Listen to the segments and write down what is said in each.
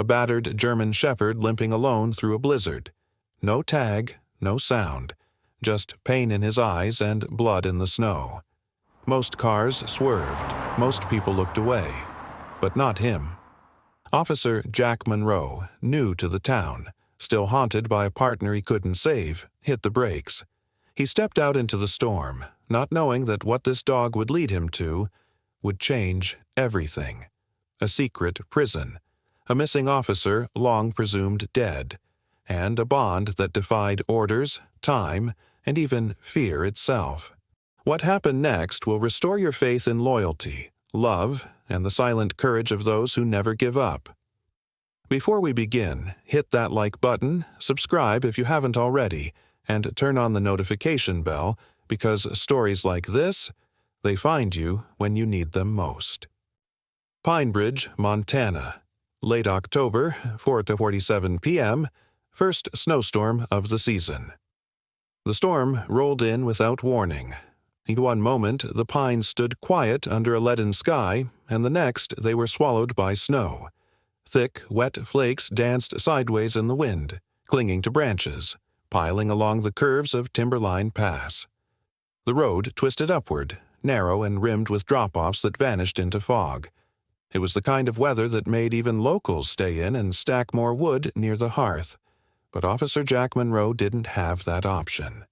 a battered German shepherd limping alone through a blizzard. No tag, no sound, just pain in his eyes and blood in the snow. Most cars swerved, most people looked away, but not him. Officer Jack Monroe, new to the town, still haunted by a partner he couldn't save, hit the brakes. He stepped out into the storm, not knowing that what this dog would lead him to would change everything. A secret prison, a missing officer long presumed dead, and a bond that defied orders, time, and even fear itself. What happened next will restore your faith in loyalty, love, and the silent courage of those who never give up. Before we begin, hit that like button, subscribe if you haven't already, and turn on the notification bell, because stories like this, they find you when you need them most. Pine Bridge, Montana. Late October, 4:47 p.m., first snowstorm of the season. The storm rolled in without warning. In one moment, the pines stood quiet under a leaden sky, and the next they were swallowed by snow. Thick, wet flakes danced sideways in the wind, clinging to branches, piling along the curves of Timberline Pass. The road twisted upward, narrow and rimmed with drop-offs that vanished into fog. It was the kind of weather that made even locals stay in and stack more wood near the hearth. But Officer Jack Monroe didn't have that option.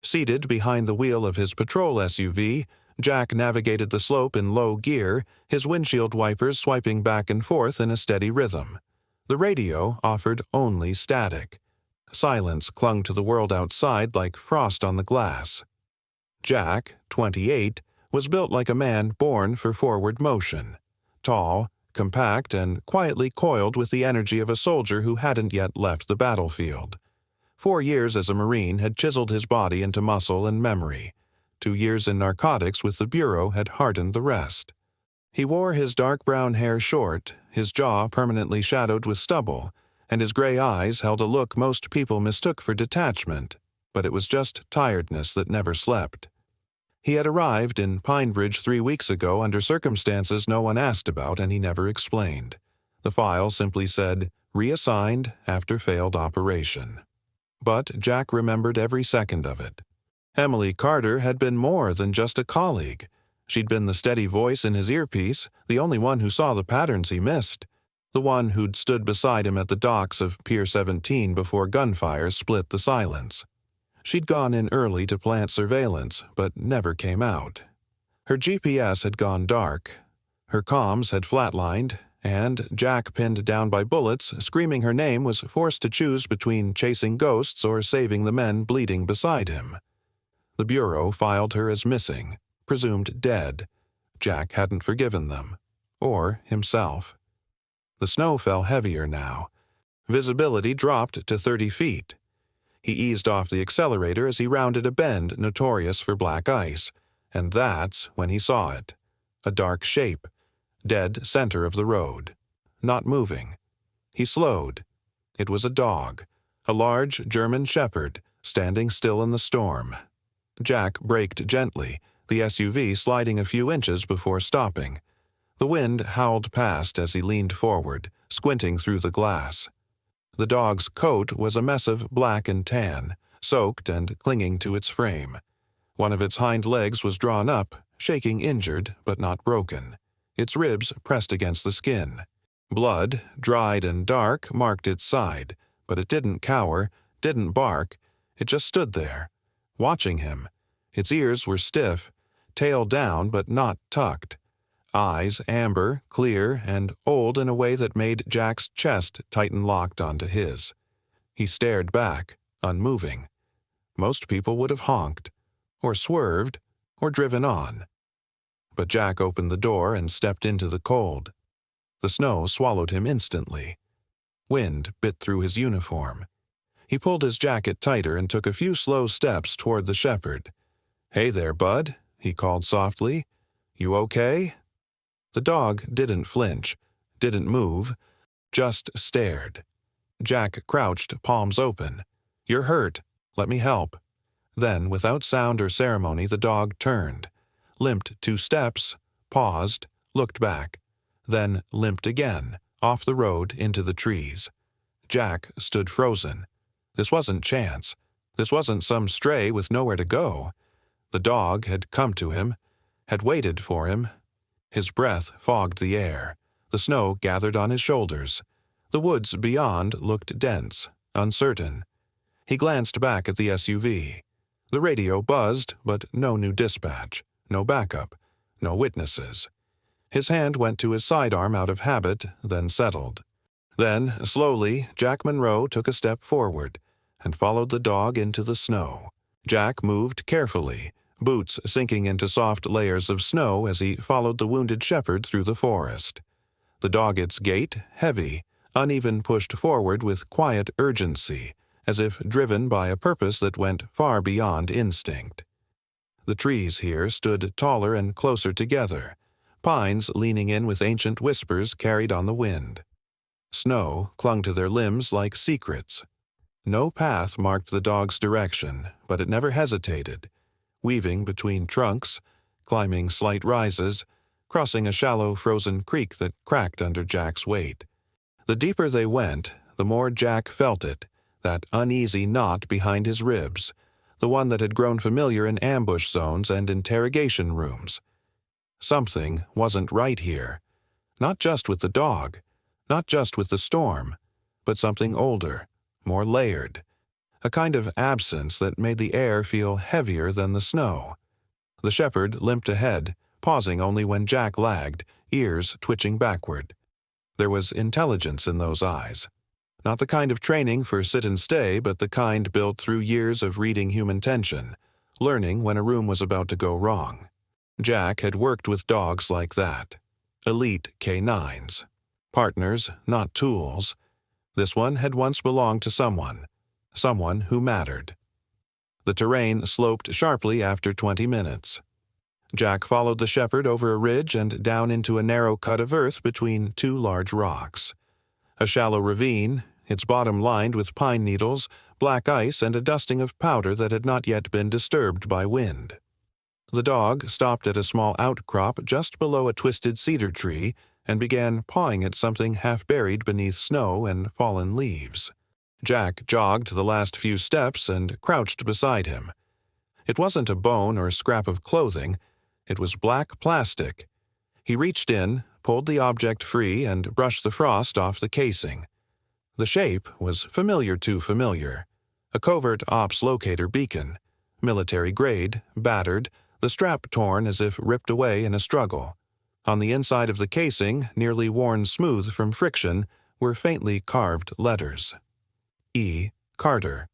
Seated behind the wheel of his patrol SUV, Jack navigated the slope in low gear, his windshield wipers swiping back and forth in a steady rhythm. The radio offered only static. Silence clung to the world outside like frost on the glass. Jack, 28, was built like a man born for forward motion. Tall, compact, and quietly coiled with the energy of a soldier who hadn't yet left the battlefield. 4 years as a Marine had chiseled his body into muscle and memory. 2 years in narcotics with the Bureau had hardened the rest. He wore his dark brown hair short, his jaw permanently shadowed with stubble, and his gray eyes held a look most people mistook for detachment, but it was just tiredness that never slept. He had arrived in Pine Bridge 3 weeks ago under circumstances no one asked about and he never explained. The file simply said, reassigned after failed operation. But Jack remembered every second of it. Emily Carter had been more than just a colleague. She'd been the steady voice in his earpiece, the only one who saw the patterns he missed, the one who'd stood beside him at the docks of Pier 17 before gunfire split the silence. She'd gone in early to plant surveillance, but never came out. Her GPS had gone dark. Her comms had flatlined, and Jack, pinned down by bullets, screaming her name, was forced to choose between chasing ghosts or saving the men bleeding beside him. The Bureau filed her as missing, presumed dead. Jack hadn't forgiven them, or himself. The snow fell heavier now. Visibility dropped to 30 feet. He eased off the accelerator as he rounded a bend notorious for black ice, and that's when he saw it. A dark shape, dead center of the road, not moving. He slowed. It was a dog, a large German shepherd, standing still in the storm. Jack braked gently, the SUV sliding a few inches before stopping. The wind howled past as he leaned forward, squinting through the glass. The dog's coat was a mess of black and tan, soaked and clinging to its frame. One of its hind legs was drawn up, shaking injured but not broken, its ribs pressed against the skin. Blood, dried and dark, marked its side, but it didn't cower, didn't bark. It just stood there, watching him. Its ears were stiff, tail down but not tucked. Eyes amber, clear, and old in a way that made Jack's chest tighten locked onto his. He stared back, unmoving. Most people would have honked, or swerved, or driven on. But Jack opened the door and stepped into the cold. The snow swallowed him instantly. Wind bit through his uniform. He pulled his jacket tighter and took a few slow steps toward the shepherd. "Hey there, bud," he called softly. "You okay?" The dog didn't flinch, didn't move, just stared. Jack crouched, palms open. "You're hurt. Let me help." Then, without sound or ceremony, the dog turned, limped 2 steps, paused, looked back, then limped again, off the road into the trees. Jack stood frozen. This wasn't chance. This wasn't some stray with nowhere to go. The dog had come to him, had waited for him. His breath fogged the air. The snow gathered on his shoulders. The woods beyond looked dense, uncertain. He glanced back at the SUV. The radio buzzed, but no new dispatch, no backup, no witnesses. His hand went to his sidearm out of habit, then settled. Then, slowly, Jack Monroe took a step forward and followed the dog into the snow. Jack moved carefully, boots sinking into soft layers of snow as he followed the wounded shepherd through the forest. The dogged's gait, heavy, uneven, pushed forward with quiet urgency, as if driven by a purpose that went far beyond instinct. The trees here stood taller and closer together, pines leaning in with ancient whispers carried on the wind. Snow clung to their limbs like secrets. No path marked the dog's direction, but it never hesitated, weaving between trunks, climbing slight rises, crossing a shallow frozen creek that cracked under Jack's weight. The deeper they went, the more Jack felt it, that uneasy knot behind his ribs, the one that had grown familiar in ambush zones and interrogation rooms. Something wasn't right here, not just with the dog, not just with the storm, but something older, more layered, a kind of absence that made the air feel heavier than the snow. The shepherd limped ahead, pausing only when Jack lagged, ears twitching backward. There was intelligence in those eyes. Not the kind of training for sit and stay, but the kind built through years of reading human tension, learning when a room was about to go wrong. Jack had worked with dogs like that. Elite canines. Partners, not tools. This one had once belonged to someone who mattered. The terrain sloped sharply after 20 minutes. Jack followed the shepherd over a ridge and down into a narrow cut of earth between two large rocks. A shallow ravine, its bottom lined with pine needles, black ice, and a dusting of powder that had not yet been disturbed by wind. The dog stopped at a small outcrop just below a twisted cedar tree and began pawing at something half buried beneath snow and fallen leaves. Jack jogged the last few steps and crouched beside him. It wasn't a bone or scrap of clothing. It was black plastic. He reached in, pulled the object free, and brushed the frost off the casing. The shape was too familiar. A covert ops locator beacon, military grade, battered, the strap torn as if ripped away in a struggle. On the inside of the casing, nearly worn smooth from friction, were faintly carved letters. E. Carter.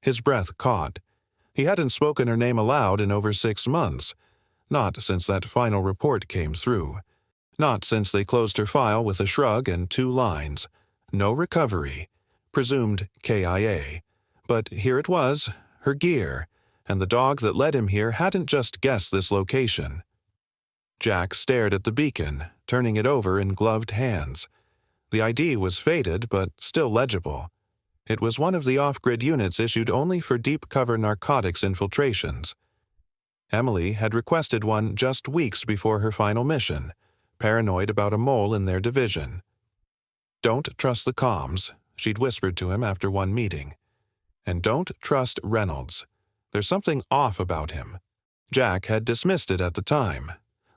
His breath caught. He hadn't spoken her name aloud in over 6 months. Not since that final report came through. Not since they closed her file with a shrug and 2 lines. No recovery. Presumed KIA. But here it was, her gear, and the dog that led him here hadn't just guessed this location. Jack stared at the beacon, turning it over in gloved hands. The ID was faded, but still legible. It was one of the off-grid units issued only for deep-cover narcotics infiltrations. Emily had requested one just weeks before her final mission, paranoid about a mole in their division. "Don't trust the comms," she'd whispered to him after one meeting. "And don't trust Reynolds. There's something off about him." Jack had dismissed it at the time.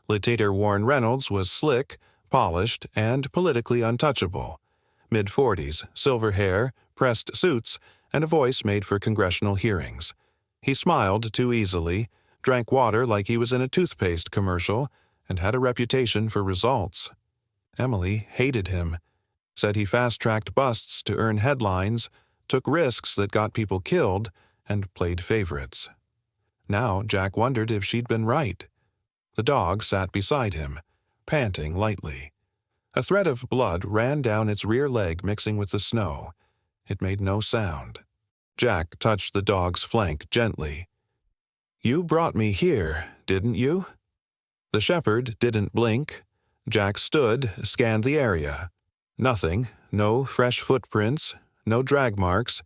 Lieutenant Warren Reynolds was slick, polished, and politically untouchable. Mid-40s, silver hair, pressed suits, and a voice made for congressional hearings. He smiled too easily, drank water like he was in a toothpaste commercial, and had a reputation for results. Emily hated him, said he fast-tracked busts to earn headlines, took risks that got people killed, and played favorites. Now Jack wondered if she'd been right. The dog sat beside him, panting lightly. A thread of blood ran down its rear leg mixing with the snow. It made no sound. Jack touched the dog's flank gently. "You brought me here, didn't you?" The shepherd didn't blink. Jack stood, scanned the area. Nothing, no fresh footprints, no drag marks,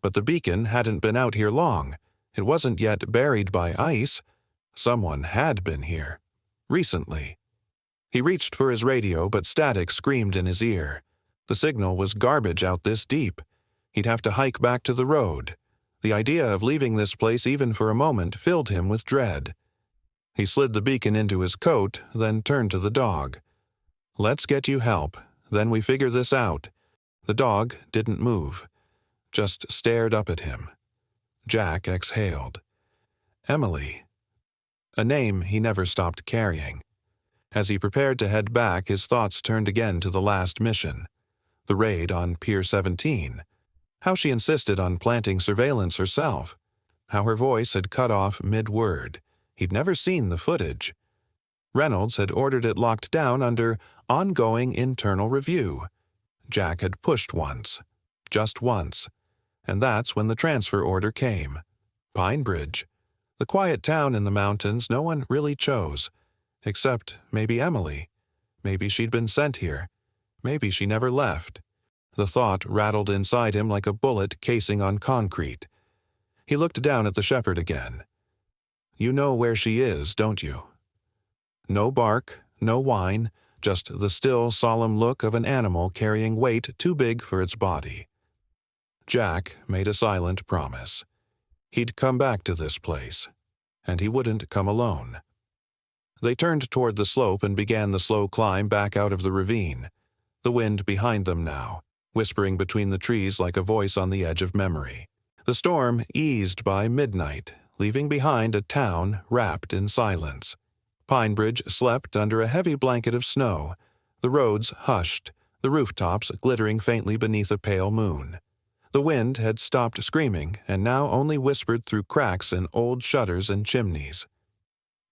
but the beacon hadn't been out here long. It wasn't yet buried by ice. Someone had been here. Recently. He reached for his radio, but static screamed in his ear. The signal was garbage out this deep. He'd have to hike back to the road. The idea of leaving this place even for a moment filled him with dread. He slid the beacon into his coat, then turned to the dog. "Let's get you help, then we figure this out." The dog didn't move, just stared up at him. Jack exhaled. Emily. A name he never stopped carrying. As he prepared to head back, his thoughts turned again to the last mission. The raid on Pier 17. How she insisted on planting surveillance herself. How her voice had cut off mid-word. He'd never seen the footage. Reynolds had ordered it locked down under ongoing internal review. Jack had pushed once. Just once. And that's when the transfer order came. Pine Bridge. The quiet town in the mountains no one really chose. Except maybe Emily. Maybe she'd been sent here. Maybe she never left. The thought rattled inside him like a bullet casing on concrete. He looked down at the shepherd again. "You know where she is, don't you?" No bark, no whine, just the still, solemn look of an animal carrying weight too big for its body. Jack made a silent promise. He'd come back to this place, and he wouldn't come alone. They turned toward the slope and began the slow climb back out of the ravine, the wind behind them now, whispering between the trees like a voice on the edge of memory. The storm eased by midnight, leaving behind a town wrapped in silence. Pine Bridge slept under a heavy blanket of snow, the roads hushed, the rooftops glittering faintly beneath a pale moon. The wind had stopped screaming and now only whispered through cracks in old shutters and chimneys.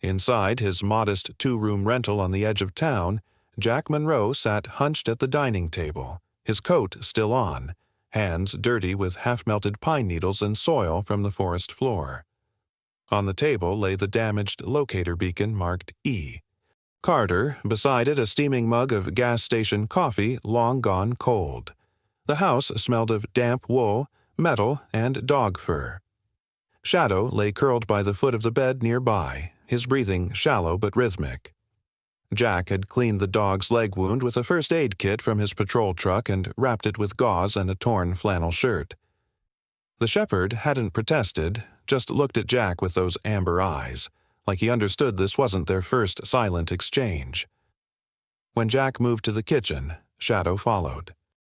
Inside his modest two-room rental on the edge of town, Jack Monroe sat hunched at the dining table, his coat still on, hands dirty with half-melted pine needles and soil from the forest floor. On the table lay the damaged locator beacon marked E. Carter, beside it a steaming mug of gas station coffee long gone cold. The house smelled of damp wool, metal, and dog fur. Shadow lay curled by the foot of the bed nearby, his breathing shallow but rhythmic. Jack had cleaned the dog's leg wound with a first aid kit from his patrol truck and wrapped it with gauze and a torn flannel shirt. The shepherd hadn't protested, just looked at Jack with those amber eyes, like he understood this wasn't their first silent exchange. When Jack moved to the kitchen, Shadow followed.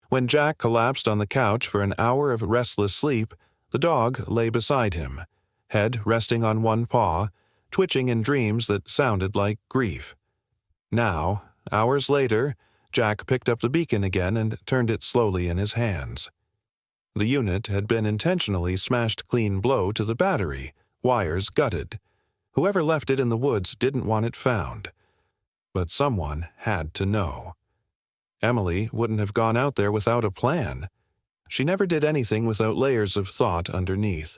When Jack collapsed on the couch for an hour of restless sleep, the dog lay beside him, head resting on one paw, twitching in dreams that sounded like grief. Now, hours later, Jack picked up the beacon again and turned it slowly in his hands. The unit had been intentionally smashed clean blow to the battery, wires gutted. Whoever left it in the woods didn't want it found. But someone had to know. Emily wouldn't have gone out there without a plan. She never did anything without layers of thought underneath.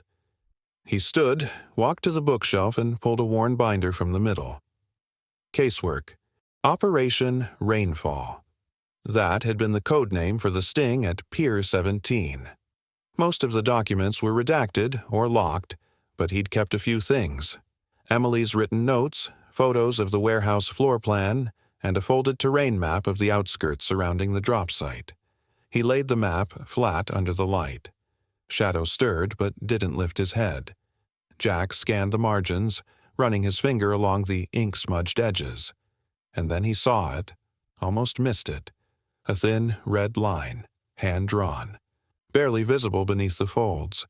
He stood, walked to the bookshelf, and pulled a worn binder from the middle. Casework. Operation Rainfall. That had been the code name for the sting at Pier 17. Most of the documents were redacted or locked, but he'd kept a few things. Emily's written notes, photos of the warehouse floor plan, and a folded terrain map of the outskirts surrounding the drop site. He laid the map flat under the light. Shadow stirred but didn't lift his head. Jack scanned the margins, running his finger along the ink-smudged edges. And then he saw it, almost missed it. A thin red line, hand-drawn, barely visible beneath the folds,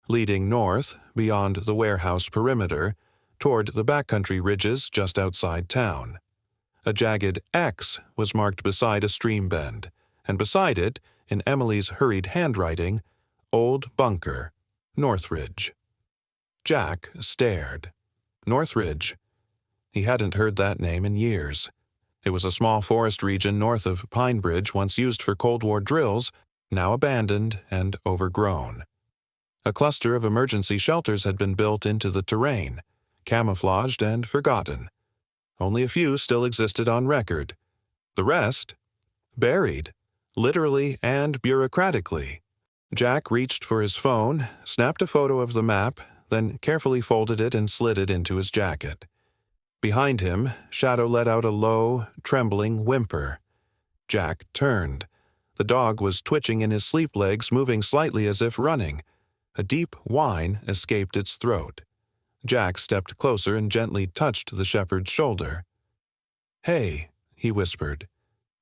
leading north, beyond the warehouse perimeter, toward the backcountry ridges just outside town. A jagged X was marked beside a stream bend, and beside it, in Emily's hurried handwriting, Old Bunker, Northridge. Jack stared. Northridge. He hadn't heard that name in years. It was a small forest region north of Pine Bridge once used for Cold War drills, now abandoned and overgrown. A cluster of emergency shelters had been built into the terrain, camouflaged and forgotten. Only a few still existed on record. The rest? Buried, literally and bureaucratically. Jack reached for his phone, snapped a photo of the map, then carefully folded it and slid it into his jacket. Behind him, Shadow let out a low, trembling whimper. Jack turned. The dog was twitching in his sleep legs, moving slightly as if running. A deep whine escaped its throat. Jack stepped closer and gently touched the shepherd's shoulder. "Hey," he whispered.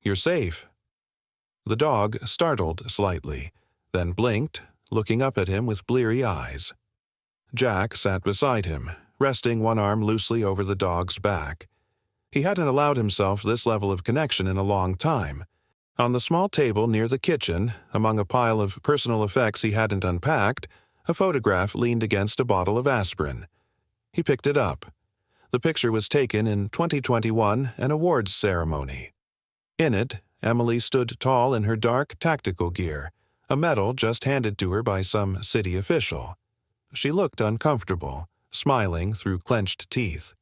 "You're safe." The dog startled slightly, then blinked, looking up at him with bleary eyes. Jack sat beside him, resting one arm loosely over the dog's back. He hadn't allowed himself this level of connection in a long time. On the small table near the kitchen, among a pile of personal effects he hadn't unpacked, a photograph leaned against a bottle of aspirin. He picked it up. The picture was taken in 2021, an awards ceremony. In it, Emily stood tall in her dark tactical gear, a medal just handed to her by some city official. She looked uncomfortable, smiling through clenched teeth.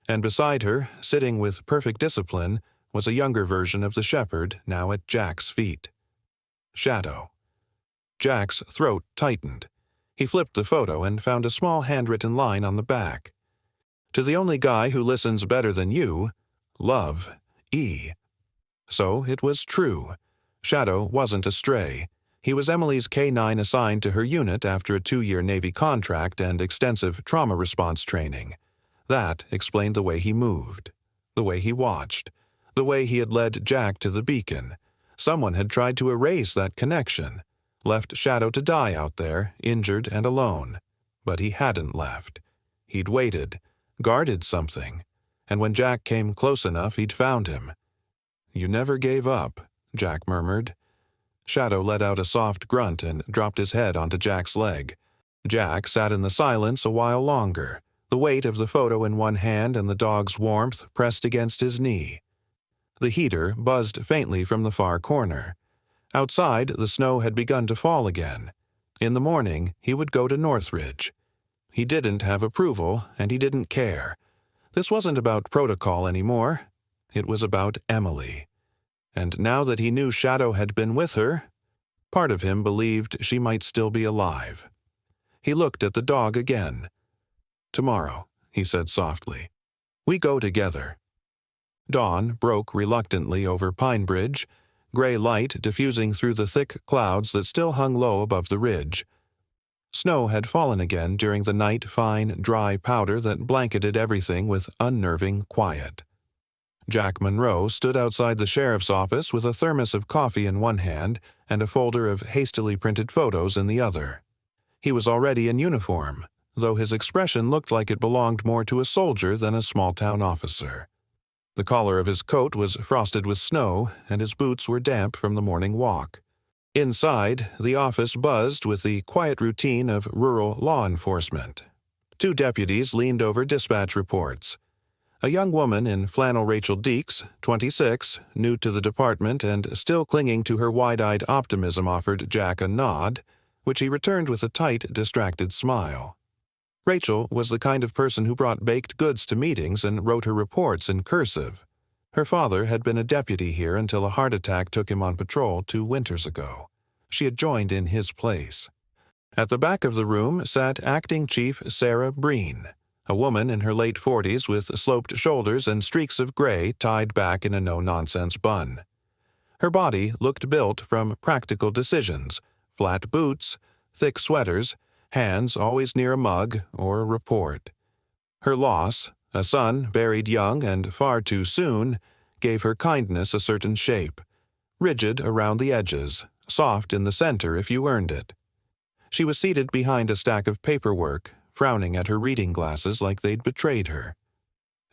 And beside her, sitting with perfect discipline, was a younger version of the shepherd now at Jack's feet. Shadow. Jack's throat tightened. He flipped the photo and found a small handwritten line on the back. "To the only guy who listens better than you, love, E." So it was true. Shadow wasn't a stray. He was Emily's K-9 assigned to her unit after a 2-year Navy contract and extensive trauma response training. That explained the way he moved, the way he watched, the way he had led Jack to the beacon. Someone had tried to erase that connection, left Shadow to die out there, injured and alone. But he hadn't left. He'd waited, guarded something, and when Jack came close enough, he'd found him. "You never gave up," Jack murmured. Shadow let out a soft grunt and dropped his head onto Jack's leg. Jack sat in the silence a while longer, the weight of the photo in one hand and the dog's warmth pressed against his knee. The heater buzzed faintly from the far corner. Outside, the snow had begun to fall again. In the morning, he would go to Northridge. He didn't have approval, and he didn't care. This wasn't about protocol anymore. It was about Emily. And now that he knew Shadow had been with her, part of him believed she might still be alive. He looked at the dog again. "Tomorrow," he said softly. "We go together." Dawn broke reluctantly over Pine Bridge, gray light diffusing through the thick clouds that still hung low above the ridge. Snow had fallen again during the night, fine, dry powder that blanketed everything with unnerving quiet. Jack Monroe stood outside the sheriff's office with a thermos of coffee in one hand and a folder of hastily printed photos in the other. He was already in uniform, though his expression looked like it belonged more to a soldier than a small-town officer. The collar of his coat was frosted with snow, and his boots were damp from the morning walk. Inside, the office buzzed with the quiet routine of rural law enforcement. 2 deputies leaned over dispatch reports. A young woman in flannel Rachel Deeks, 26, new to the department and still clinging to her wide-eyed optimism, offered Jack a nod, which he returned with a tight, distracted smile. Rachel was the kind of person who brought baked goods to meetings and wrote her reports in cursive. Her father had been a deputy here until a heart attack took him on patrol 2 winters ago. She had joined in his place. At the back of the room sat Acting Chief Sarah Breen, a woman in her late 40s with sloped shoulders and streaks of gray tied back in a no-nonsense bun. Her body looked built from practical decisions: flat boots, thick sweaters, hands always near a mug or a report. Her loss, a son buried young and far too soon, gave her kindness a certain shape, rigid around the edges, soft in the center if you earned it. She was seated behind a stack of paperwork, frowning at her reading glasses like they'd betrayed her.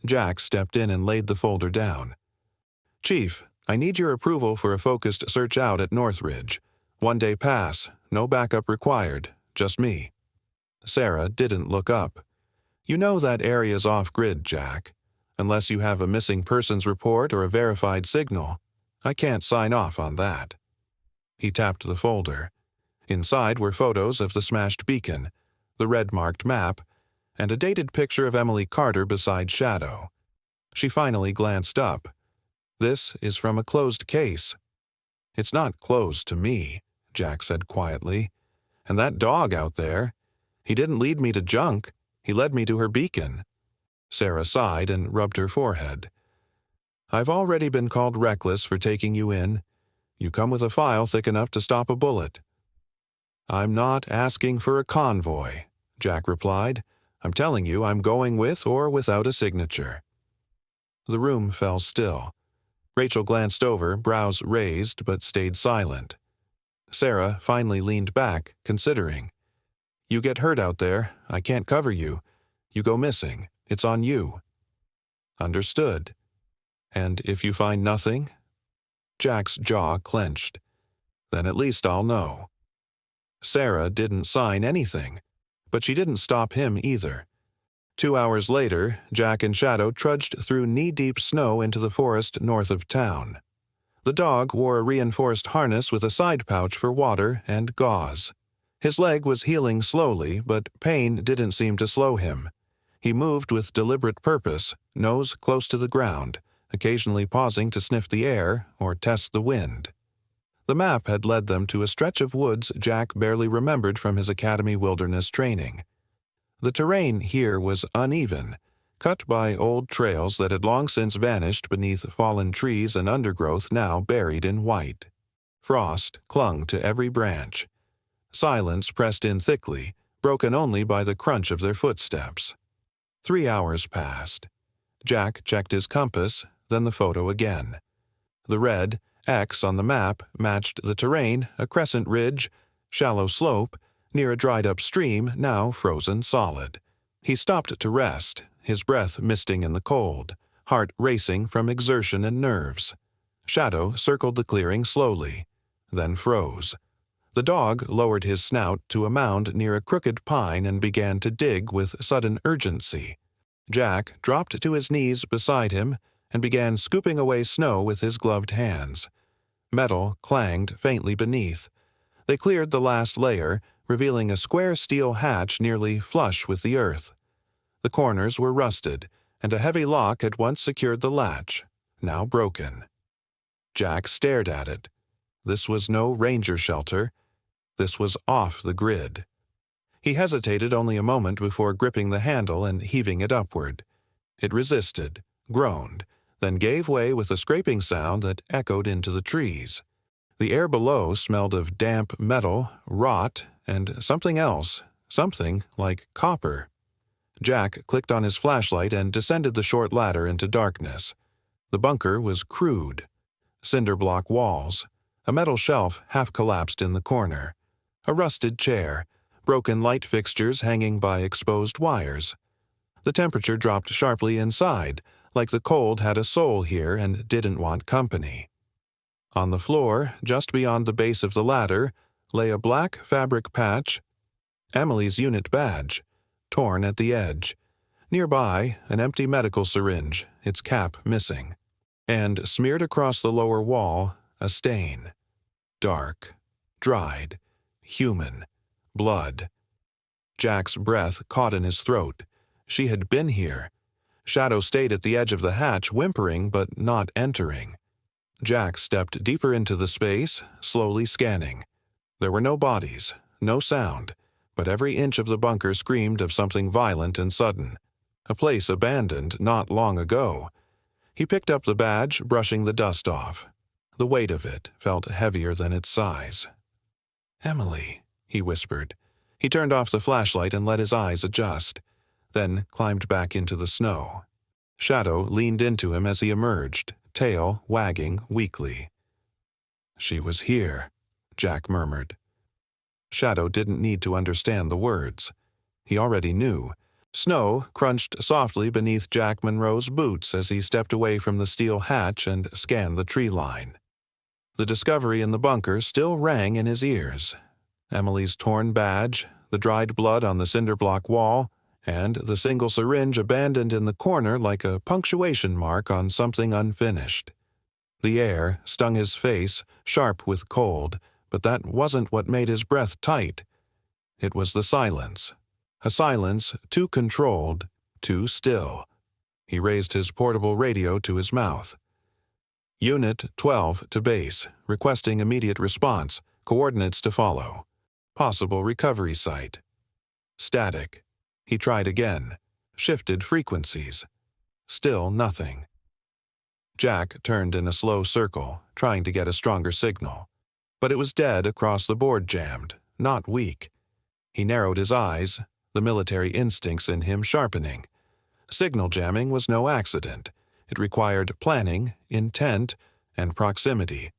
Jack stepped in and laid the folder down. "Chief, I need your approval for a focused search out at Northridge. 1-day pass, no backup required, just me." Sarah didn't look up. "You know that area's off-grid, Jack. Unless you have a missing persons report or a verified signal, I can't sign off on that." He tapped the folder. Inside were photos of the smashed beacon, the red-marked map, and a dated picture of Emily Carter beside Shadow. She finally glanced up. "This is from a closed case." "It's not closed to me," Jack said quietly. "And that dog out there, he didn't lead me to junk, he led me to her beacon." Sarah sighed and rubbed her forehead. "I've already been called reckless for taking you in. You come with a file thick enough to stop a bullet." "I'm not asking for a convoy," Jack replied. "I'm telling you I'm going with or without a signature." The room fell still. Rachel glanced over, brows raised, but stayed silent. Sarah finally leaned back, considering. "You get hurt out there. I can't cover you. You go missing. It's on you." "Understood. And if you find nothing?" Jack's jaw clenched. "Then at least I'll know." Sarah didn't sign anything, but she didn't stop him either. 2 hours later, Jack and Shadow trudged through knee-deep snow into the forest north of town. The dog wore a reinforced harness with a side pouch for water and gauze. His leg was healing slowly, but pain didn't seem to slow him. He moved with deliberate purpose, nose close to the ground, occasionally pausing to sniff the air or test the wind. The map had led them to a stretch of woods Jack barely remembered from his academy wilderness training. The terrain here was uneven, cut by old trails that had long since vanished beneath fallen trees and undergrowth now buried in white. Frost clung to every branch. Silence pressed in thickly, broken only by the crunch of their footsteps. 3 hours passed. Jack checked his compass, then the photo again. The red X on the map matched the terrain, a crescent ridge, shallow slope, near a dried-up stream now frozen solid. He stopped to rest, his breath misting in the cold, heart racing from exertion and nerves. Shadow circled the clearing slowly, then froze. The dog lowered his snout to a mound near a crooked pine and began to dig with sudden urgency. Jack dropped to his knees beside him and began scooping away snow with his gloved hands. Metal clanged faintly beneath. They cleared the last layer, revealing a square steel hatch nearly flush with the earth. The corners were rusted, and a heavy lock had once secured the latch, now broken. Jack stared at it. This was no ranger shelter. This was off the grid. He hesitated only a moment before gripping the handle and heaving it upward. It resisted, groaned, then gave way with a scraping sound that echoed into the trees. The air below smelled of damp metal, rot, and something else, something like copper. Jack clicked on his flashlight and descended the short ladder into darkness. The bunker was crude. Cinder block walls, a metal shelf half collapsed in the corner, a rusted chair, broken light fixtures hanging by exposed wires. The temperature dropped sharply inside, like the cold had a soul here and didn't want company. On the floor, just beyond the base of the ladder, lay a black fabric patch, Emily's unit badge, torn at the edge. Nearby, an empty medical syringe, its cap missing. And smeared across the lower wall, a stain. Dark, dried, human, blood. Jack's breath caught in his throat. She had been here. Shadow stayed at the edge of the hatch, whimpering but not entering. Jack stepped deeper into the space, slowly scanning. There were no bodies, no sound, but every inch of the bunker screamed of something violent and sudden. A place abandoned not long ago. He picked up the badge, brushing the dust off. The weight of it felt heavier than its size. "Emily," he whispered. He turned off the flashlight and let his eyes adjust, then climbed back into the snow. Shadow leaned into him as he emerged, tail wagging weakly. "She was here," Jack murmured. Shadow didn't need to understand the words. He already knew. Snow crunched softly beneath Jack Monroe's boots as he stepped away from the steel hatch and scanned the tree line. The discovery in the bunker still rang in his ears. Emily's torn badge, the dried blood on the cinder block wall, and the single syringe abandoned in the corner like a punctuation mark on something unfinished. The air stung his face, sharp with cold, but that wasn't what made his breath tight. It was the silence. A silence too controlled, too still. He raised his portable radio to his mouth. "Unit 12 to base, requesting immediate response, coordinates to follow. Possible recovery site." Static. He tried again, shifted frequencies. Still nothing. Jack turned in a slow circle, trying to get a stronger signal. But it was dead across the board jammed, not weak. He narrowed his eyes, the military instincts in him sharpening. Signal jamming was no accident. It required planning, intent, and proximity.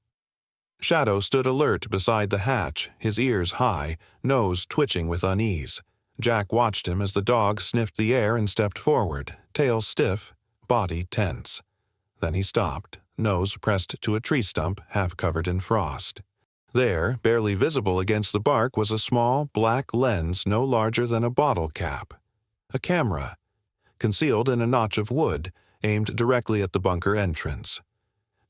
Shadow stood alert beside the hatch, his ears high, nose twitching with unease. Jack watched him as the dog sniffed the air and stepped forward, tail stiff, body tense. Then he stopped, nose pressed to a tree stump half covered in frost. There, barely visible against the bark, was a small, black lens no larger than a bottle cap. A camera, concealed in a notch of wood, aimed directly at the bunker entrance.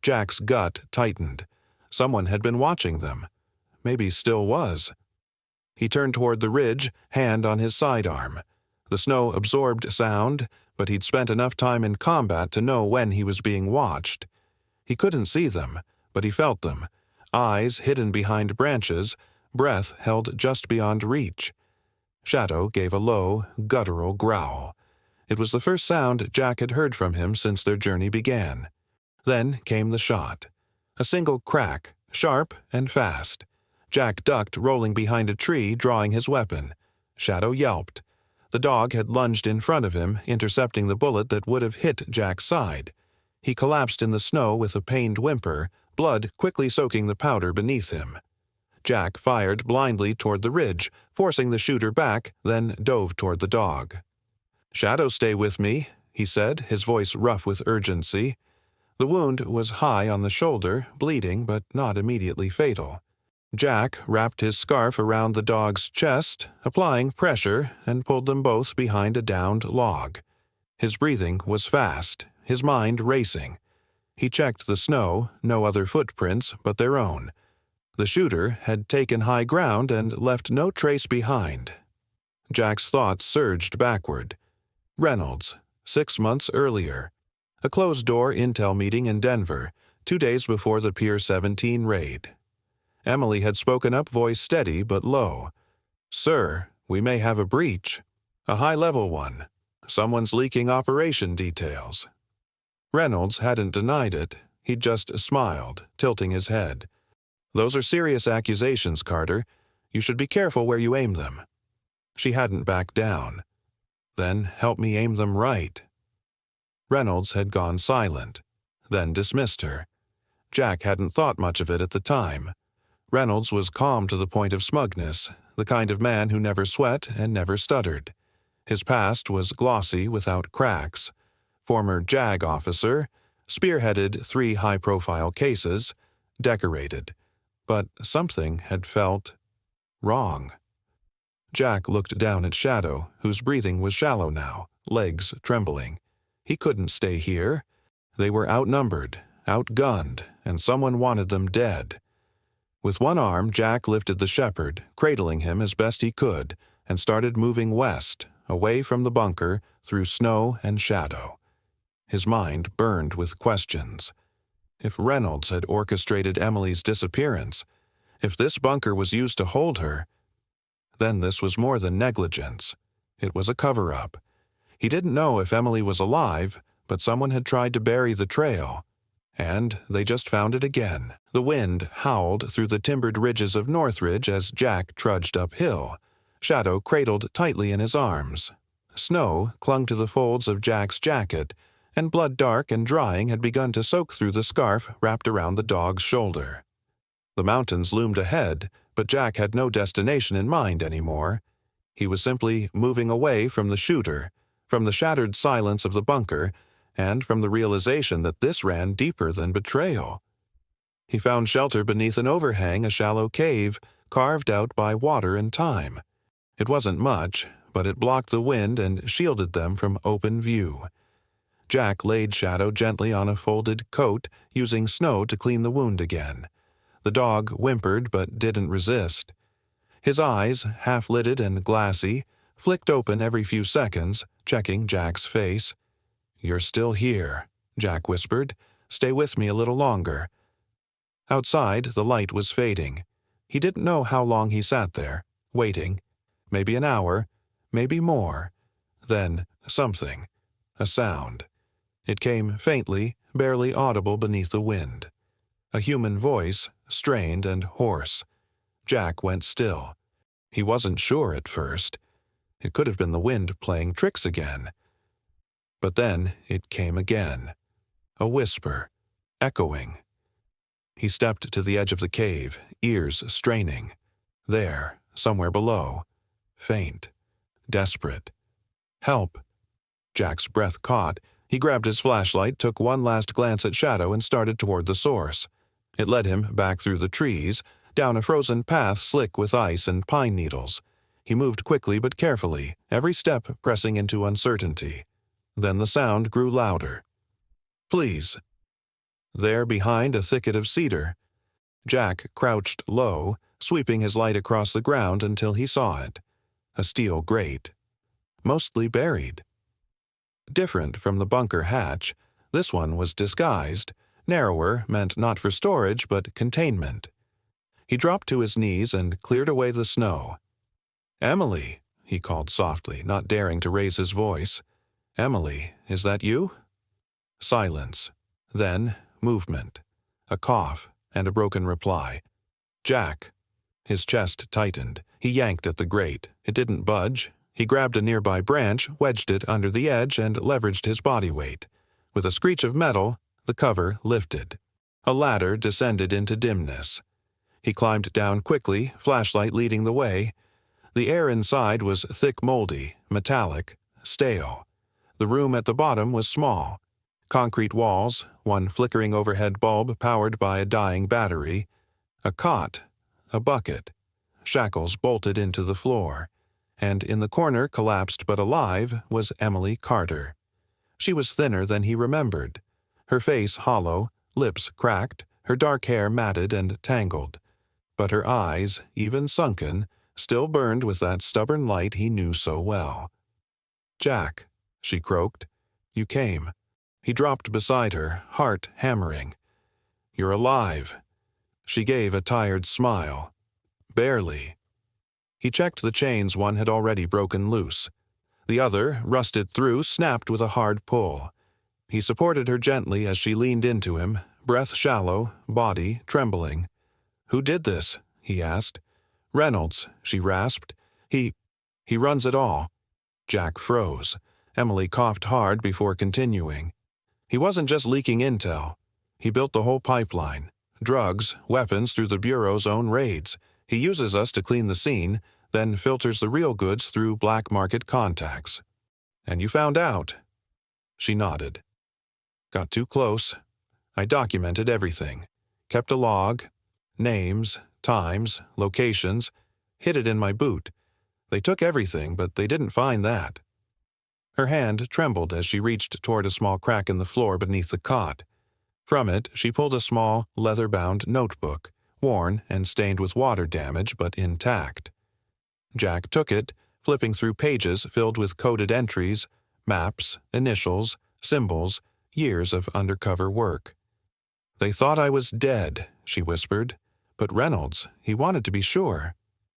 Jack's gut tightened. Someone had been watching them. Maybe still was. He turned toward the ridge, hand on his sidearm. The snow absorbed sound, but he'd spent enough time in combat to know when he was being watched. He couldn't see them, but he felt them. Eyes hidden behind branches, breath held just beyond reach. Shadow gave a low, guttural growl. It was the first sound Jack had heard from him since their journey began. Then came the shot. A single crack, sharp and fast. Jack ducked, rolling behind a tree, drawing his weapon. Shadow yelped. The dog had lunged in front of him, intercepting the bullet that would have hit Jack's side. He collapsed in the snow with a pained whimper, blood quickly soaking the powder beneath him. Jack fired blindly toward the ridge, forcing the shooter back, then dove toward the dog. "Shadow, stay with me," he said, his voice rough with urgency. The wound was high on the shoulder, bleeding but not immediately fatal. Jack wrapped his scarf around the dog's chest, applying pressure, and pulled them both behind a downed log. His breathing was fast, his mind racing. He checked the snow, no other footprints but their own. The shooter had taken high ground and left no trace behind. Jack's thoughts surged backward. Reynolds, 6 months earlier. A closed-door intel meeting in Denver, 2 days before the Pier 17 raid. Emily had spoken up, voice steady but low. "Sir, we may have a breach. A high-level one. Someone's leaking operation details." Reynolds hadn't denied it. He'd just smiled, tilting his head. "Those are serious accusations, Carter. You should be careful where you aim them." She hadn't backed down. "Then help me aim them right." Reynolds had gone silent, then dismissed her. Jack hadn't thought much of it at the time. Reynolds was calm to the point of smugness, the kind of man who never sweat and never stuttered. His past was glossy without cracks. Former JAG officer, spearheaded 3 high-profile cases, decorated. But something had felt wrong. Jack looked down at Shadow, whose breathing was shallow now, legs trembling. He couldn't stay here. They were outnumbered, outgunned, and someone wanted them dead. With one arm, Jack lifted the shepherd, cradling him as best he could, and started moving west, away from the bunker, through snow and shadow. His mind burned with questions. If Reynolds had orchestrated Emily's disappearance, if this bunker was used to hold her, then this was more than negligence. It was a cover-up. He didn't know if Emily was alive, but someone had tried to bury the trail. And they just found it again. The wind howled through the timbered ridges of Northridge as Jack trudged uphill, Shadow cradled tightly in his arms. Snow clung to the folds of Jack's jacket, and blood dark and drying had begun to soak through the scarf wrapped around the dog's shoulder. The mountains loomed ahead, but Jack had no destination in mind anymore. He was simply moving away from the shooter, from the shattered silence of the bunker, and from the realization that this ran deeper than betrayal. He found shelter beneath an overhang, a shallow cave, carved out by water and time. It wasn't much, but it blocked the wind and shielded them from open view. Jack laid Shadow gently on a folded coat, using snow to clean the wound again. The dog whimpered but didn't resist. His eyes, half-lidded and glassy, flicked open every few seconds, checking Jack's face. "You're still here," Jack whispered. "Stay with me a little longer." Outside, the light was fading. He didn't know how long he sat there, waiting. Maybe an hour, maybe more. Then something. A sound. It came faintly, barely audible beneath the wind. A human voice, strained and hoarse. Jack went still. He wasn't sure at first. It could have been the wind playing tricks again. But then it came again. A whisper, echoing. He stepped to the edge of the cave, ears straining. There, somewhere below. Faint. Desperate. Help! Jack's breath caught. He grabbed his flashlight, took one last glance at Shadow, and started toward the source. It led him back through the trees, down a frozen path slick with ice and pine needles. He moved quickly but carefully, every step pressing into uncertainty. Then the sound grew louder. Please. There, behind a thicket of cedar, Jack crouched low, sweeping his light across the ground until he saw it. A steel grate. Mostly buried. Different from the bunker hatch, this one was disguised, narrower, meant not for storage but containment. He dropped to his knees and cleared away the snow. "Emily," he called softly, not daring to raise his voice. "Emily, is that you?" Silence. Then movement. A cough and a broken reply. "Jack." His chest tightened. He yanked at the grate. It didn't budge. He grabbed a nearby branch, wedged it under the edge, and leveraged his body weight. With a screech of metal, the cover lifted. A ladder descended into dimness. He climbed down quickly, flashlight leading the way. The air inside was thick, moldy, metallic, stale. The room at the bottom was small. Concrete walls, one flickering overhead bulb powered by a dying battery. A cot, a bucket, shackles bolted into the floor. And in the corner, collapsed but alive, was Emily Carter. She was thinner than he remembered. Her face hollow, lips cracked, her dark hair matted and tangled. But her eyes, even sunken, still burned with that stubborn light he knew so well. "Jack," she croaked. "You came." He dropped beside her, heart hammering. "You're alive." She gave a tired smile. "Barely." He checked the chains one had already broken loose. The other, rusted through, snapped with a hard pull. He supported her gently as she leaned into him, breath shallow, body trembling. "Who did this?" he asked. "Reynolds," she rasped. He runs it all." Jack froze. Emily coughed hard before continuing. "He wasn't just leaking intel. He built the whole pipeline. Drugs, weapons through the Bureau's own raids. He uses us to clean the scene, then filters the real goods through black market contacts. And you found out." She nodded. "Got too close. I documented everything. Kept a log. Names, times, locations. Hid it in my boot. They took everything, but they didn't find that." Her hand trembled as she reached toward a small crack in the floor beneath the cot. From it, she pulled a small, leather-bound notebook, worn and stained with water damage but intact. Jack took it, flipping through pages filled with coded entries, maps, initials, symbols, years of undercover work. "They thought I was dead," she whispered. "But Reynolds, he wanted to be sure."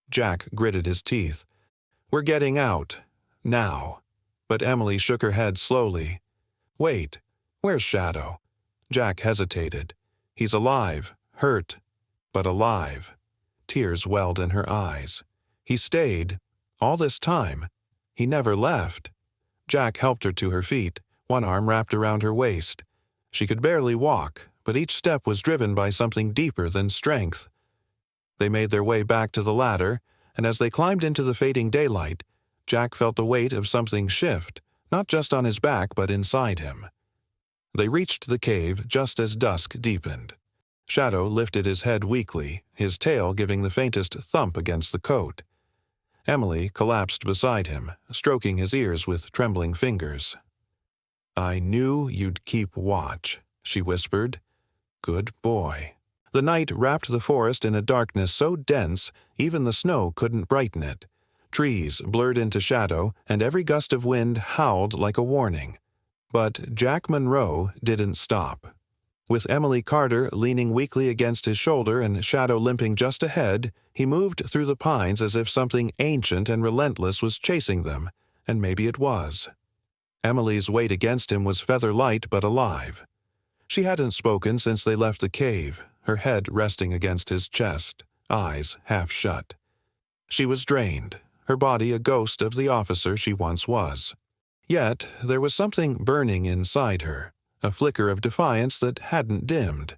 Jack gritted his teeth. "We're getting out. Now." But Emily shook her head slowly. "Wait, where's Shadow?" Jack hesitated. "He's alive, hurt, but alive." Tears welled in her eyes. "He stayed, all this time. He never left." Jack helped her to her feet, one arm wrapped around her waist. She could barely walk, but each step was driven by something deeper than strength. They made their way back to the ladder, and as they climbed into the fading daylight, Jack felt the weight of something shift, not just on his back but inside him. They reached the cave just as dusk deepened. Shadow lifted his head weakly, his tail giving the faintest thump against the coat. Emily collapsed beside him, stroking his ears with trembling fingers. "I knew you'd keep watch," she whispered. "Good boy." The night wrapped the forest in a darkness so dense even the snow couldn't brighten it. Trees blurred into shadow, and every gust of wind howled like a warning. But Jack Monroe didn't stop. With Emily Carter leaning weakly against his shoulder and Shadow limping just ahead, he moved through the pines as if something ancient and relentless was chasing them, and maybe it was. Emily's weight against him was feather light but alive. She hadn't spoken since they left the cave, her head resting against his chest, eyes half shut. She was drained, her body a ghost of the officer she once was. Yet there was something burning inside her, a flicker of defiance that hadn't dimmed.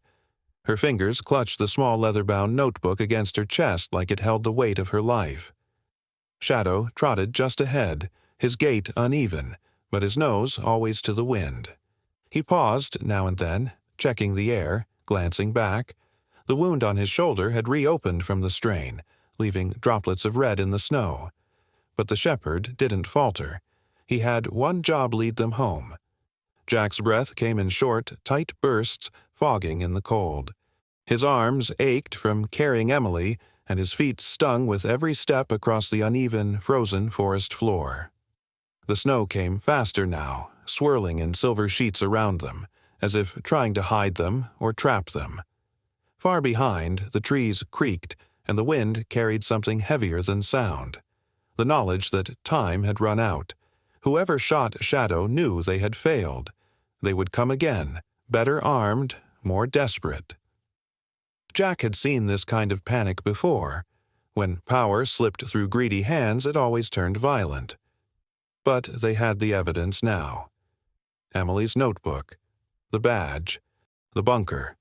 Her fingers clutched the small leather-bound notebook against her chest like it held the weight of her life. Shadow trotted just ahead, his gait uneven, but his nose always to the wind. He paused now and then, checking the air, glancing back. The wound on his shoulder had reopened from the strain, leaving droplets of red in the snow. But the shepherd didn't falter. He had one job: lead them home. Jack's breath came in short, tight bursts, fogging in the cold. His arms ached from carrying Emily, and his feet stung with every step across the uneven, frozen forest floor. The snow came faster now, swirling in silver sheets around them, as if trying to hide them or trap them. Far behind, the trees creaked, and the wind carried something heavier than sound. The knowledge that time had run out. Whoever shot Shadow knew they had failed. They would come again, better armed, more desperate. Jack had seen this kind of panic before. When power slipped through greedy hands, it always turned violent. But they had the evidence now. Emily's notebook, the badge, the bunker,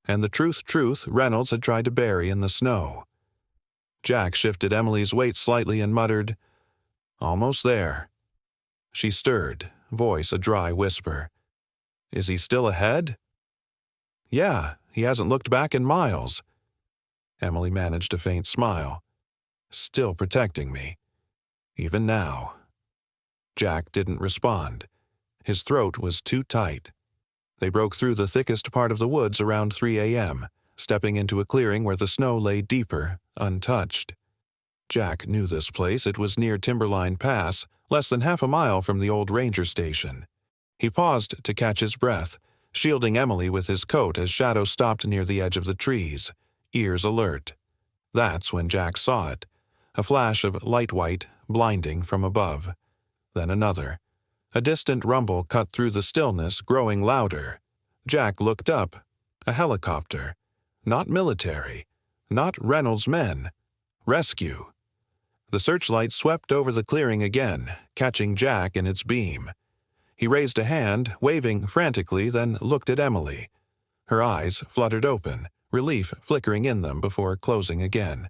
and the truth Reynolds had tried to bury in the snow. Jack shifted Emily's weight slightly and muttered, "Almost there." She stirred, voice a dry whisper. "Is he still ahead?" "Yeah, he hasn't looked back in miles." Emily managed a faint smile. "Still protecting me. Even now." Jack didn't respond. His throat was too tight. They broke through the thickest part of the woods around 3 a.m., stepping into a clearing where the snow lay deeper, untouched. Jack knew this place. It was near Timberline Pass, less than half a mile from the old ranger station. He paused to catch his breath, shielding Emily with his coat as Shadow stopped near the edge of the trees, ears alert. That's when Jack saw it, a flash of light white, blinding from above. Then another. A distant rumble cut through the stillness, growing louder. Jack looked up. A helicopter. Not military. Not Reynolds' men. Rescue. The searchlight swept over the clearing again, catching Jack in its beam. He raised a hand, waving frantically, then looked at Emily. Her eyes fluttered open, relief flickering in them before closing again.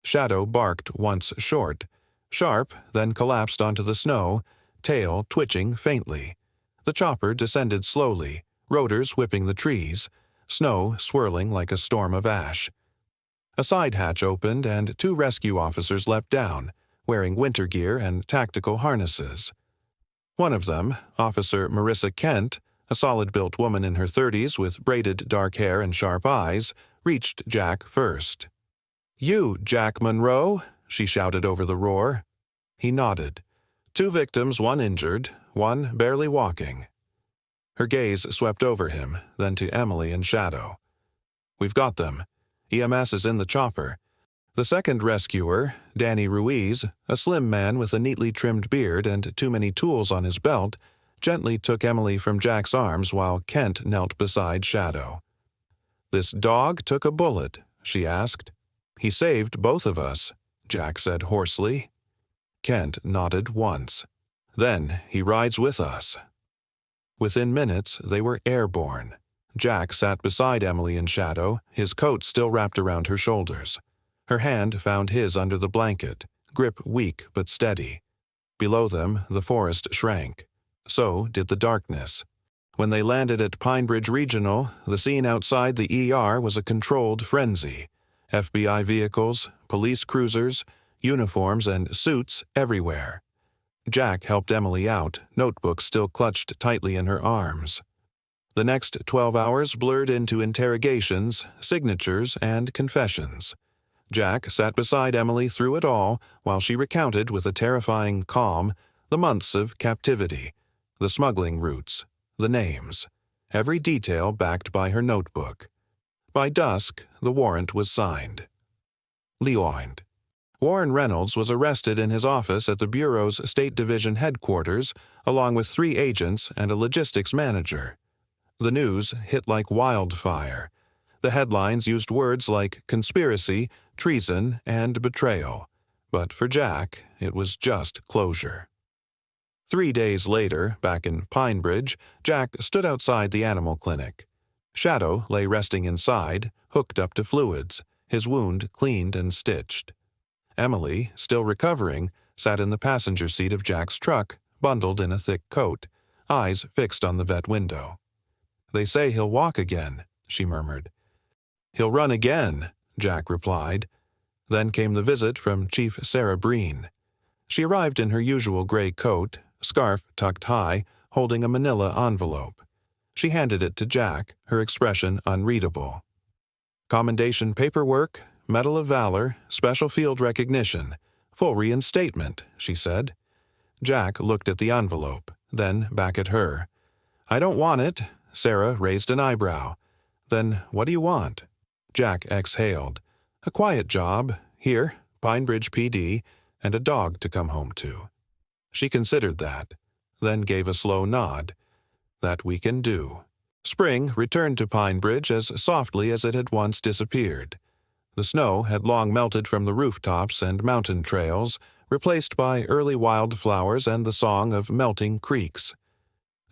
Shadow barked once short, sharp, then collapsed onto the snow, tail twitching faintly. The chopper descended slowly, rotors whipping the trees, snow swirling like a storm of ash. A side hatch opened and 2 rescue officers leapt down, wearing winter gear and tactical harnesses. One of them, Officer Marissa Kent, a solid-built woman in her 30s with braided dark hair and sharp eyes, reached Jack first. "You, Jack Monroe?" she shouted over the roar. He nodded. 2 victims, 1 injured, 1 barely walking. Her gaze swept over him, then to Emily and Shadow. "We've got them. EMS is in the chopper." The second rescuer, Danny Ruiz, a slim man with a neatly trimmed beard and too many tools on his belt, gently took Emily from Jack's arms while Kent knelt beside Shadow. "This dog took a bullet?" she asked. "He saved both of us," Jack said hoarsely. Kent nodded once. "Then he rides with us." Within minutes, they were airborne. Jack sat beside Emily and Shadow, his coat still wrapped around her shoulders. Her hand found his under the blanket, grip weak but steady. Below them, the forest shrank. So did the darkness. When they landed at Pinebridge Regional, the scene outside the ER was a controlled frenzy. FBI vehicles, police cruisers, uniforms and suits everywhere. Jack helped Emily out, notebook still clutched tightly in her arms. The next 12 hours blurred into interrogations, signatures, and confessions. Jack sat beside Emily through it all while she recounted with a terrifying calm the months of captivity, the smuggling routes, the names, every detail backed by her notebook. By dusk, the warrant was signed. Leoined. Warren Reynolds was arrested in his office at the Bureau's State Division headquarters, along with 3 agents and a logistics manager. The news hit like wildfire. The headlines used words like conspiracy, treason, and betrayal. But for Jack, it was just closure. 3 days later, back in Pinebridge, Jack stood outside the animal clinic. Shadow lay resting inside, hooked up to fluids, his wound cleaned and stitched. Emily, still recovering, sat in the passenger seat of Jack's truck, bundled in a thick coat, eyes fixed on the vet window. "They say he'll walk again," she murmured. "He'll run again," Jack replied. Then came the visit from Chief Sarah Breen. She arrived in her usual gray coat, scarf tucked high, holding a manila envelope. She handed it to Jack, her expression unreadable. "Commendation paperwork, Medal of Valor, Special Field Recognition, full reinstatement," she said. Jack looked at the envelope, then back at her. "I don't want it." Sarah raised an eyebrow. "Then what do you want?" Jack exhaled. "A quiet job, here, Pinebridge PD, and a dog to come home to." She considered that, then gave a slow nod. "That we can do." Spring returned to Pinebridge as softly as it had once disappeared. The snow had long melted from the rooftops and mountain trails, replaced by early wildflowers and the song of melting creeks.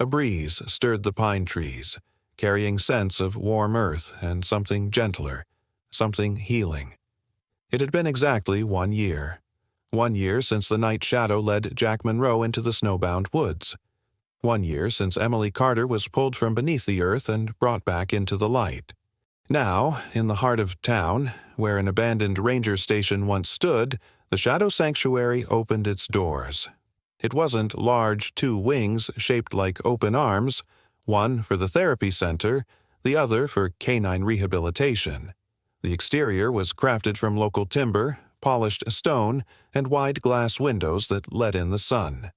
A breeze stirred the pine trees, carrying scents of warm earth and something gentler, something healing. It had been exactly 1 year. 1 year since the night shadow led Jack Monroe into the snowbound woods. 1 year since Emily Carter was pulled from beneath the earth and brought back into the light. Now, in the heart of town, where an abandoned ranger station once stood, the Shadow Sanctuary opened its doors. It wasn't large 2 wings shaped like open arms, one for the therapy center, the other for canine rehabilitation. The exterior was crafted from local timber, polished stone, and wide glass windows that let in the sun.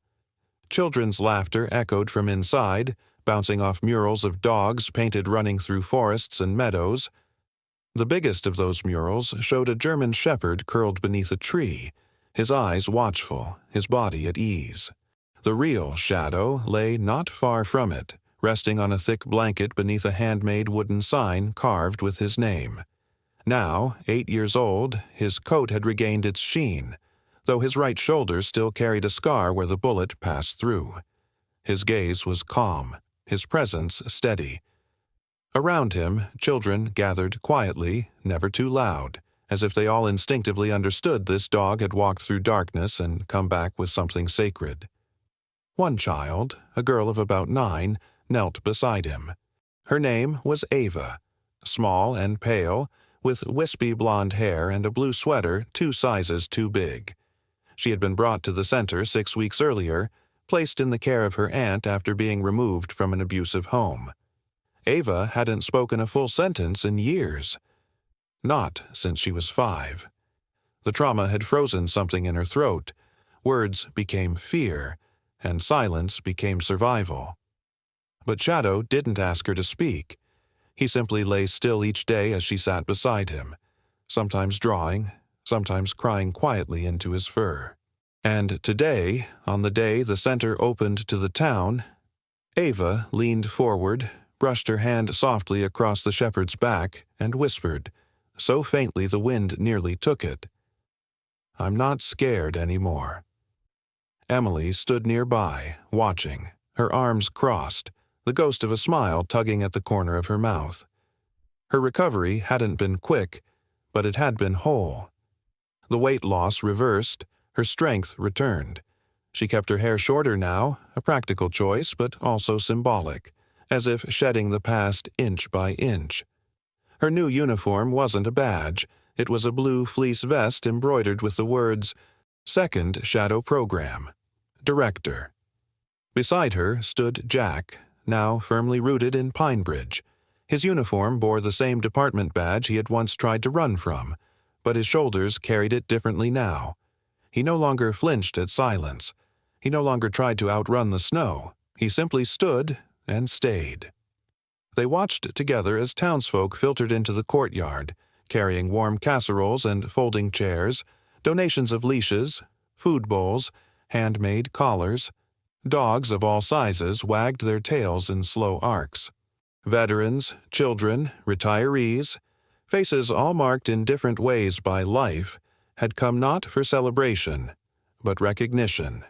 Children's laughter echoed from inside, bouncing off murals of dogs painted running through forests and meadows. The biggest of those murals showed a German shepherd curled beneath a tree, his eyes watchful, his body at ease. The real Shadow lay not far from it, resting on a thick blanket beneath a handmade wooden sign carved with his name. Now, 8 years old, his coat had regained its sheen, though his right shoulder still carried a scar where the bullet passed through. His gaze was calm, his presence steady. Around him, children gathered quietly, never too loud, as if they all instinctively understood this dog had walked through darkness and come back with something sacred. One child, a girl of about 9, knelt beside him. Her name was Ava, small and pale, with wispy blonde hair and a blue sweater 2 sizes too big. She had been brought to the center 6 weeks earlier, placed in the care of her aunt after being removed from an abusive home. Ava hadn't spoken a full sentence in years. Not since she was 5. The trauma had frozen something in her throat. Words became fear, and silence became survival. But Shadow didn't ask her to speak. He simply lay still each day as she sat beside him, sometimes drawing, sometimes crying quietly into his fur. And today, on the day the center opened to the town, Ava leaned forward, brushed her hand softly across the shepherd's back, and whispered, so faintly the wind nearly took it, "I'm not scared anymore." Emily stood nearby, watching, her arms crossed, the ghost of a smile tugging at the corner of her mouth. Her recovery hadn't been quick, but it had been whole. The weight loss reversed, her strength returned. She kept her hair shorter now, a practical choice but also symbolic, as if shedding the past inch by inch. Her new uniform wasn't a badge, it was a blue fleece vest embroidered with the words, "Second Shadow Program. Director." Beside her stood Jack, now firmly rooted in Pinebridge. His uniform bore the same department badge he had once tried to run from, but his shoulders carried it differently now. He no longer flinched at silence. He no longer tried to outrun the snow. He simply stood and stayed. They watched together as townsfolk filtered into the courtyard, carrying warm casseroles and folding chairs, donations of leashes, food bowls, handmade collars. Dogs of all sizes wagged their tails in slow arcs. Veterans, children, retirees, faces all marked in different ways by life, had come not for celebration, but recognition.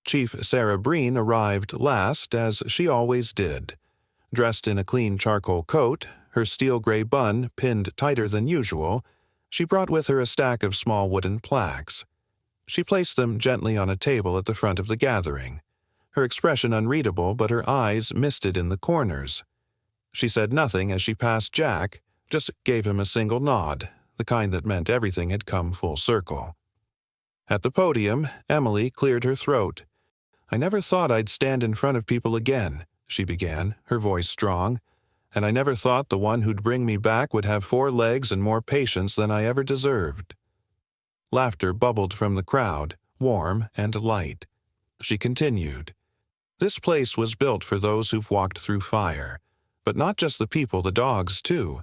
Chief Sarah Breen arrived last, as she always did. Dressed in a clean charcoal coat, her steel gray bun pinned tighter than usual, she brought with her a stack of small wooden plaques. She placed them gently on a table at the front of the gathering, her expression unreadable, but her eyes misted in the corners. She said nothing as she passed Jack, just gave him a single nod, the kind that meant everything had come full circle. At the podium, Emily cleared her throat. "I never thought I'd stand in front of people again," she began, her voice strong, "and I never thought the one who'd bring me back would have 4 legs and more patience than I ever deserved." Laughter bubbled from the crowd, warm and light. She continued, "This place was built for those who've walked through fire. But not just the people, the dogs, too.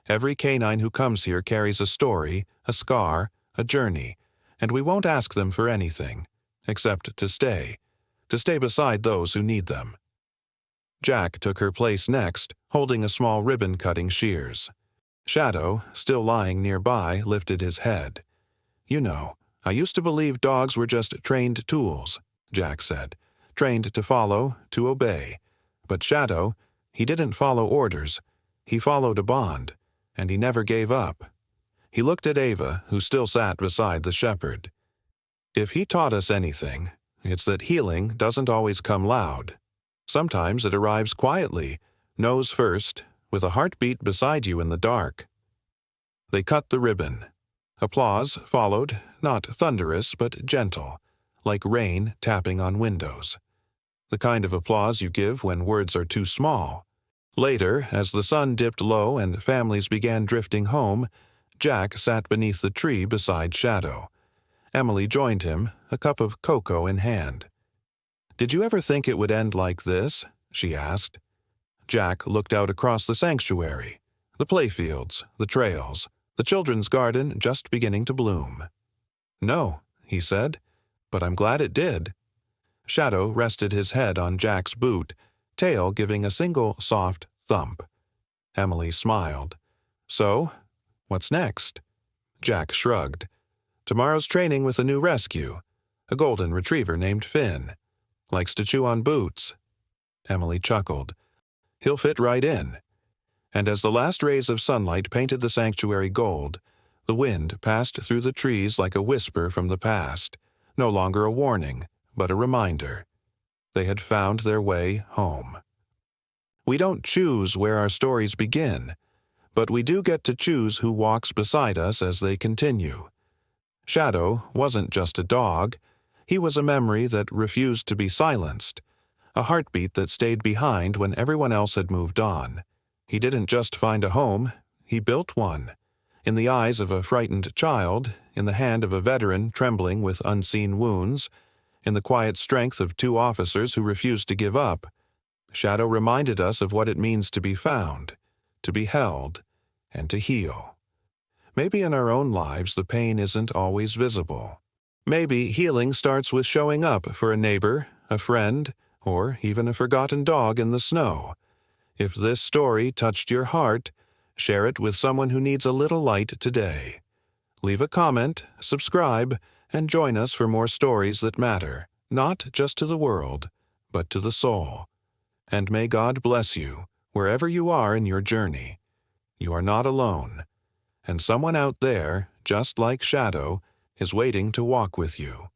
Every canine who comes here carries a story, a scar, a journey, and we won't ask them for anything, except to stay beside those who need them." Jack took her place next, holding a small ribbon-cutting shears. Shadow, still lying nearby, lifted his head. "You know, I used to believe dogs were just trained tools," Jack said. "Trained to follow, to obey. But Shadow, he didn't follow orders. He followed a bond, and he never gave up." He looked at Ava, who still sat beside the shepherd. "If he taught us anything, it's that healing doesn't always come loud. Sometimes it arrives quietly, nose first, with a heartbeat beside you in the dark." They cut the ribbon. Applause followed, not thunderous but gentle, like rain tapping on windows. The kind of applause you give when words are too small. Later, as the sun dipped low and families began drifting home, Jack sat beneath the tree beside Shadow. Emily joined him, a cup of cocoa in hand. "Did you ever think it would end like this?" she asked. Jack looked out across the sanctuary, the playfields, the trails, the children's garden just beginning to bloom. "No," he said, "but I'm glad it did." Shadow rested his head on Jack's boot, tail giving a single soft thump. Emily smiled. "So, what's next?" Jack shrugged. "Tomorrow's training with a new rescue, a golden retriever named Finn. Likes to chew on boots." Emily chuckled. "He'll fit right in." And as the last rays of sunlight painted the sanctuary gold, the wind passed through the trees like a whisper from the past, no longer a warning, but a reminder. They had found their way home. We don't choose where our stories begin, but we do get to choose who walks beside us as they continue. Shadow wasn't just a dog. He was a memory that refused to be silenced, a heartbeat that stayed behind when everyone else had moved on. He didn't just find a home, he built one. In the eyes of a frightened child, in the hand of a veteran trembling with unseen wounds, in the quiet strength of 2 officers who refused to give up, Shadow reminded us of what it means to be found, to be held, and to heal. Maybe in our own lives the pain isn't always visible. Maybe healing starts with showing up for a neighbor, a friend, or even a forgotten dog in the snow. If this story touched your heart, share it with someone who needs a little light today. Leave a comment, subscribe, and join us for more stories that matter, not just to the world, but to the soul. And may God bless you, wherever you are in your journey. You are not alone, and someone out there, just like Shadow, is waiting to walk with you.